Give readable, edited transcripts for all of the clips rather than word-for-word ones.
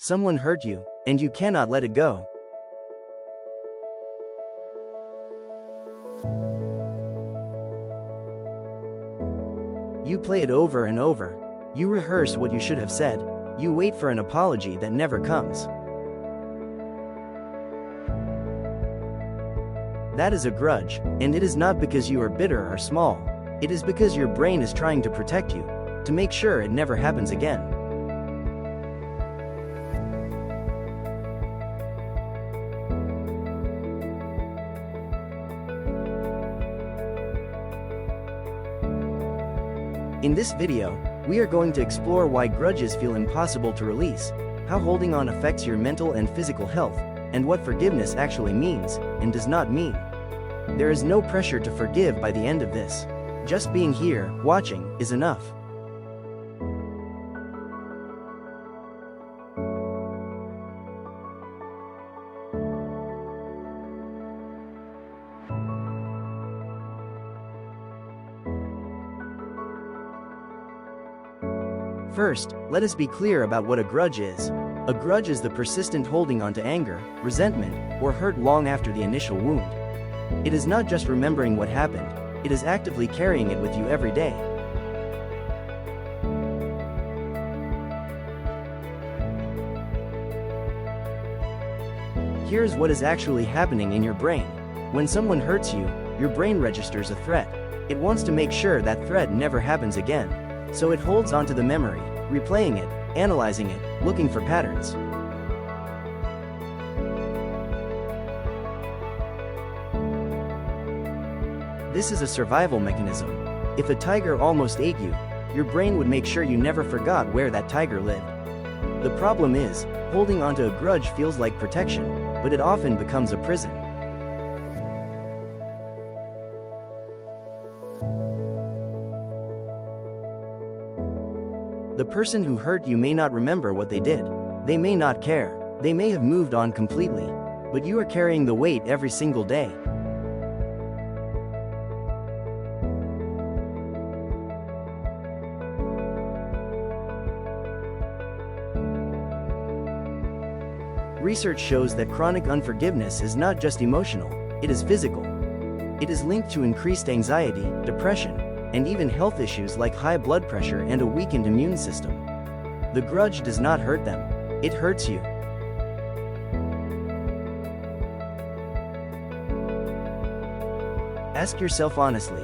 Someone hurt you, and you cannot let it go. You play it over and over. You rehearse what you should have said. You wait for an apology that never comes. That is a grudge, and it is not because you are bitter or small. It is because your brain is trying to protect you, to make sure it never happens again. In this video, we are going to explore why grudges feel impossible to release, how holding on affects your mental and physical health, and what forgiveness actually means and does not mean. There is no pressure to forgive by the end of this. Just being here, watching, is enough. First, let us be clear about what a grudge is. A grudge is the persistent holding on to anger, resentment, or hurt long after the initial wound. It is not just remembering what happened, it is actively carrying it with you every day. Here's what is actually happening in your brain. When someone hurts you, your brain registers a threat. It wants to make sure that threat never happens again. So it holds onto the memory, replaying it, analyzing it, looking for patterns. This is a survival mechanism. If a tiger almost ate you, your brain would make sure you never forgot where that tiger lived. The problem is, holding onto a grudge feels like protection, but it often becomes a prison. The person who hurt you may not remember what they did. They may not care. They may have moved on completely. But you are carrying the weight every single day. Research shows that chronic unforgiveness is not just emotional, it is physical. It is linked to increased anxiety, depression, and even health issues like high blood pressure and a weakened immune system. The grudge does not hurt them, it hurts you. Ask yourself honestly,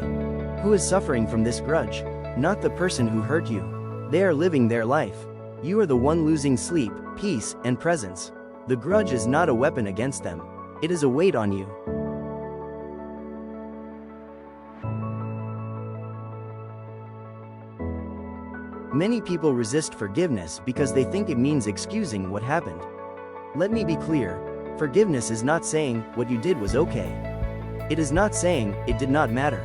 who is suffering from this grudge? Not the person who hurt you. They are living their life. You are the one losing sleep, peace, and presence. The grudge is not a weapon against them. It is a weight on you. Many people resist forgiveness because they think it means excusing what happened. Let me be clear, forgiveness is not saying what you did was okay. It is not saying it did not matter.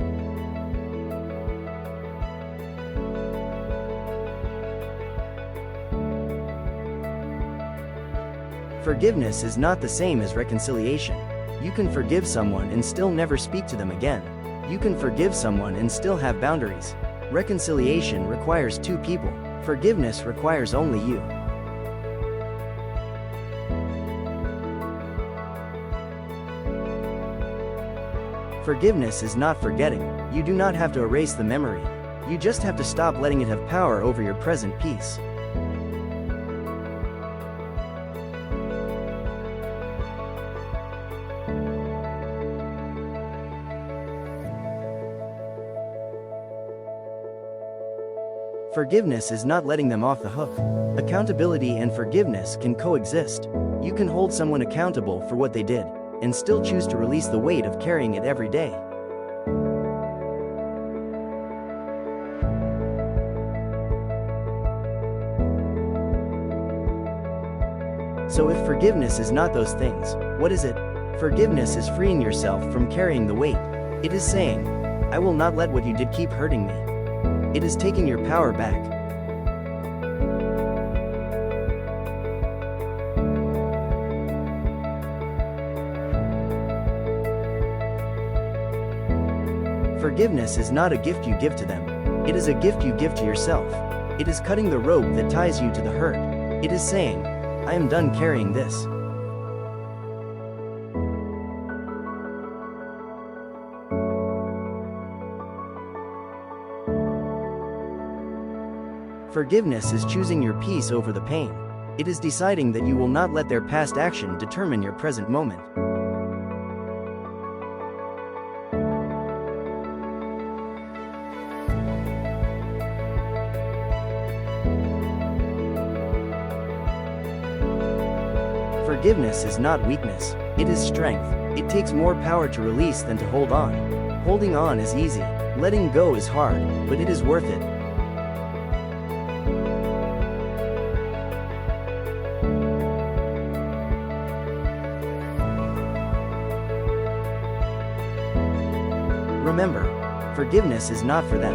Forgiveness is not the same as reconciliation. You can forgive someone and still never speak to them again. You can forgive someone and still have boundaries. Reconciliation requires two people. Forgiveness requires only you. Forgiveness is not forgetting. You do not have to erase the memory. You just have to stop letting it have power over your present peace. Forgiveness is not letting them off the hook. Accountability and forgiveness can coexist. You can hold someone accountable for what they did, and still choose to release the weight of carrying it every day. So if forgiveness is not those things, what is it? Forgiveness is freeing yourself from carrying the weight. It is saying, I will not let what you did keep hurting me. It is taking your power back. Forgiveness is not a gift you give to them. It is a gift you give to yourself. It is cutting the rope that ties you to the hurt. It is saying, I am done carrying this. Forgiveness is choosing your peace over the pain. It is deciding that you will not let their past action determine your present moment. Forgiveness is not weakness, it is strength. It takes more power to release than to hold on. Holding on is easy, letting go is hard, but it is worth it. Remember, forgiveness is not for them.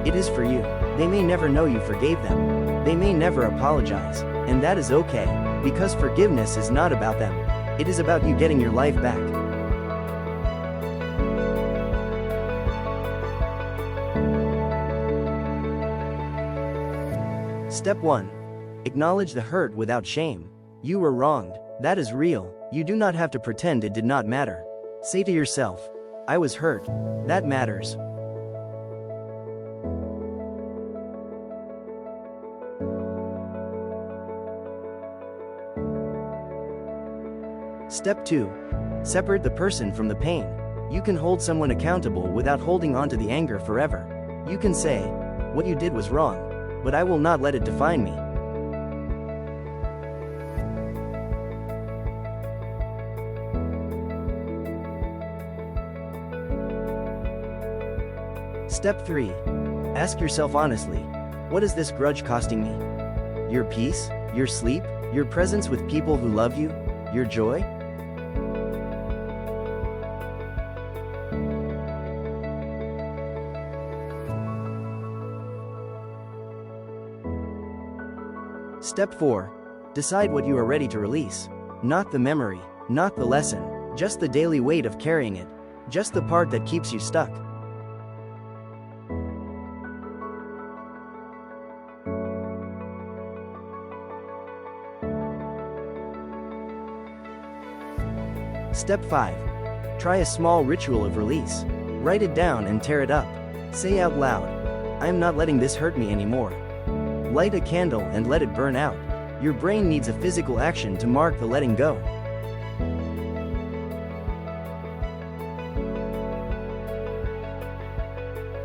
It is for you. They may never know you forgave them. They may never apologize, and that is okay, because forgiveness is not about them. It is about you getting your life back. Step 1. Acknowledge the hurt without shame. You were wronged. That is real. You do not have to pretend it did not matter. Say to yourself, I was hurt. That matters. Step 2. Separate the person from the pain. You can hold someone accountable without holding on to the anger forever. You can say, what you did was wrong, but I will not let it define me. Step 3. Ask yourself honestly, what is this grudge costing me? Your peace? Your sleep? Your presence with people who love you? Your joy? Step 4. Decide what you are ready to release. Not the memory, not the lesson, just the daily weight of carrying it, just the part that keeps you stuck. Step 5. Try a small ritual of release. Write it down and tear it up. Say out loud, I am not letting this hurt me anymore. Light a candle and let it burn out. Your brain needs a physical action to mark the letting go.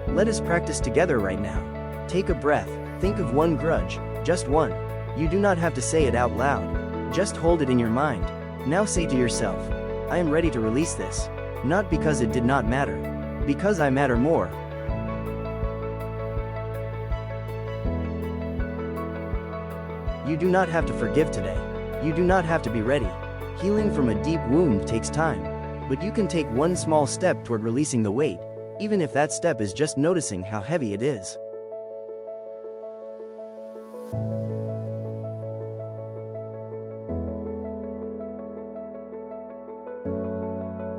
Let us practice together right now. Take a breath, think of one grudge, just one. You do not have to say it out loud. Just hold it in your mind. Now say to yourself, I am ready to release this. Not because it did not matter. Because I matter more. You do not have to forgive today. You do not have to be ready. Healing from a deep wound takes time. But you can take one small step toward releasing the weight, even if that step is just noticing how heavy it is.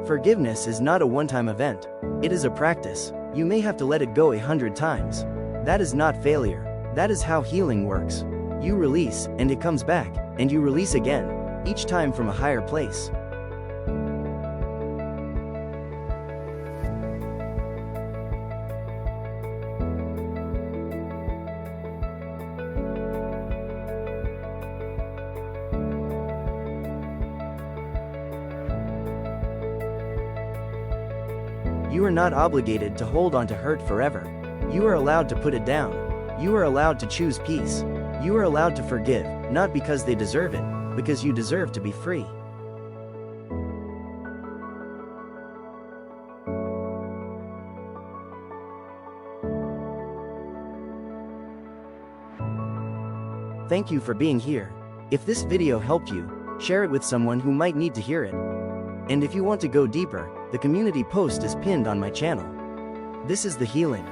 Forgiveness is not a one-time event. It is a practice. You may have to let it go 100 times. That is not failure. That is how healing works. You release, and it comes back, and you release again, each time from a higher place. You are not obligated to hold on to hurt forever. You are allowed to put it down. You are allowed to choose peace. You are allowed to forgive, not because they deserve it, because you deserve to be free. Thank you for being here. If this video helped you, share it with someone who might need to hear it. And if you want to go deeper, the community post is pinned on my channel. This is the healing.